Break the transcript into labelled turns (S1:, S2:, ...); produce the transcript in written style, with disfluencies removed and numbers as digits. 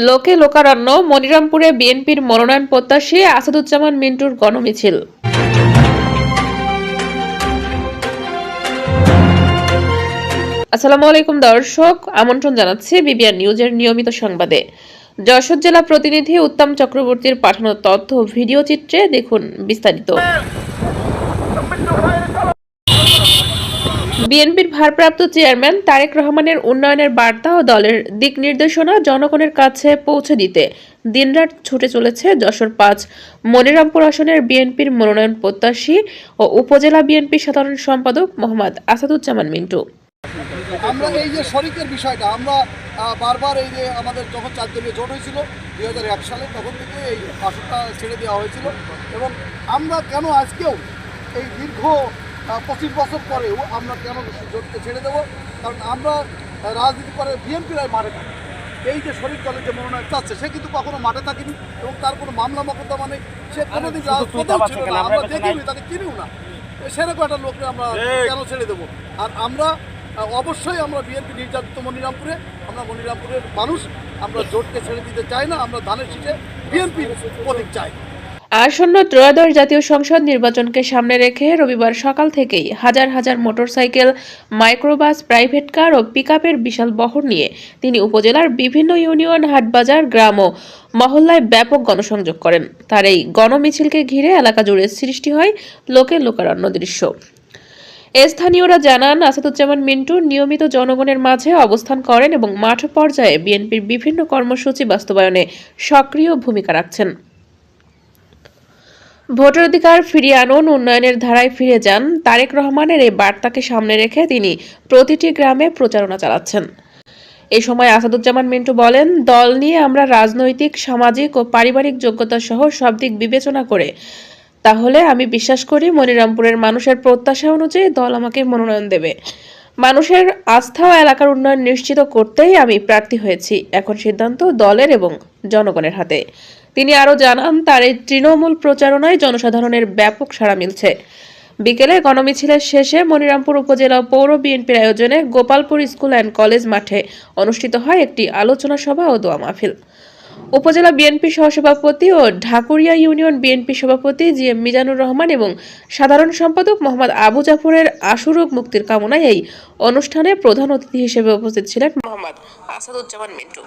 S1: লোকে লোকারণ্য মনিরামপুরে বিএনপির মনোনয়ন প্রত্যাশী আসাদুজ্জামান মিন্টুর গণমিছিল। আসসালামু আলাইকুম দর্শক, আমন্ত্রণ জানাচ্ছি বিবিআর নিউজের নিয়মিত সংবাদে। যশোর জেলা প্রতিনিধি উত্তম চক্রবর্তীর পাঠানো তথ্য ও ভিডিও চিত্রে দেখুন বিস্তারিত। বিএনপির ভারপ্রাপ্ত চেয়ারম্যান তারেক রহমানের উন্নয়নের বার্তা ও দলের দিক নির্দেশনা জনগণের কাছে পৌঁছে দিতে দিনরাত ছুটে চলেছে যশোর ৫ মনিরামপুর আসনের বিএনপির মনোনয়ন প্রত্যাশী ও উপজেলা বিএনপি সাধারণ সম্পাদক মোহাম্মদ আসাদুজ্জামান মিন্টু।
S2: আমরা এই যে শরিকের বিষয়টা আমরা বারবার এই যে আমাদের যখন ৪ দলীয় জোট হয়েছিল ২০০১ সালে, তখন থেকে এই আসনটা ছেড়ে দেওয়া হয়েছিল এবং আমরা কেন আজকেও এই দীর্ঘ ২৫ বছর পরেও আমরা কেন জোটকে ছেড়ে দেবো? কারণ আমরা রাজনীতি করে বিএনপির মাঠে থাকি। এই যে শরিক দলের যে মনোনয়ন চাচ্ছে সে কিন্তু কখনো মাঠে থাকেনি এবং তার কোনো মামলা মোকদ্দমা নেই, সে কোনোদিন রাজপথেও ছিল না, আমরা দেখিনি, তাকে চিনিও না। সেরকম একটা লোককে আমরা কেন ছেড়ে দেবো? আর আমরা অবশ্যই আমরা বিএনপি নির্যাতিত মনিরামপুরে, আমরা মনিরামপুরের মানুষ, আমরা জোটকে ছেড়ে দিতে চাই না। আমরা ধানের শীষে বিএনপির প্রতীক চাই।
S1: আসন্ন ত্রয়োদশ জাতীয় সংসদ নির্বাচনকে সামনে রেখে রবিবার সকাল থেকেই হাজার হাজার মোটরসাইকেল, মাইক্রোবাস, প্রাইভেট কার ও পিকআপের বিশাল বহর নিয়ে তিনি উপজেলার বিভিন্ন ইউনিয়ন, হাটবাজার, গ্রাম ও মহল্লায় ব্যাপক গণসংযোগ করেন। তার এই গণমিছিলকে ঘিরে এলাকা জুড়ে সৃষ্টি হয় লোকে লোকারণ্য দৃশ্য। স্থানীয়রা জানান, আসাদুজ্জামান মিন্টু নিয়মিত জনগণের মাঝে অবস্থান করেন এবং মাঠ পর্যায়ে বিএনপির বিভিন্ন কর্মসূচি বাস্তবায়নে সক্রিয় ভূমিকা রাখছেন। ভোটাধিকার ফিরিয়ে আনুন, উন্নয়নের ধারায় ফিরে যান, তারেক রহমানের এই বার্তাকে সামনে রেখে তিনি প্রতিটি গ্রামে প্রচারণা চালাচ্ছেন। এ সময় আসাদুজ্জামান মিন্টু বলেন, দল নিয়ে আমরা রাজনৈতিক, সামাজিক ও পারিবারিক যোগ্যতা সহ সব দিক বিবেচনা করে তাহলে আমি বিশ্বাস করি মনিরামপুরের মানুষের প্রত্যাশা অনুযায়ী দল আমাকে মনোনয়ন দেবে। মানুষের আস্থা ও এলাকার উন্নয়ন নিশ্চিত করতেই আমি প্রার্থী হয়েছি। এখন সিদ্ধান্ত দলের এবং জনগণের হাতে। তিনি আরও জানান, তার এই তৃণমূল প্রচারণায় জনসাধারণের ব্যাপক সাড়া মিলছে। বিকেলে গণমিছিলের শেষে মনিরামপুর উপজেলা পৌর বিএনপির আয়োজনে গোপালপুর স্কুল অ্যান্ড কলেজ মাঠে অনুষ্ঠিত হয় একটি আলোচনা সভা ও দোয়া মাহফিল। উপজেলা বিএনপি সহসভাপতি ও ঢাকুরিয়া ইউনিয়ন বিএনপি সভাপতি জিএম মিজানুর রহমান এবং সাধারণ সম্পাদক মোহাম্মদ আবু জাফরের আশুরোগ মুক্তির কামনায় এই অনুষ্ঠানে প্রধান অতিথি হিসেবে উপস্থিত ছিলেন মোহাম্মদ আসাদুজ্জামান মিন্টু।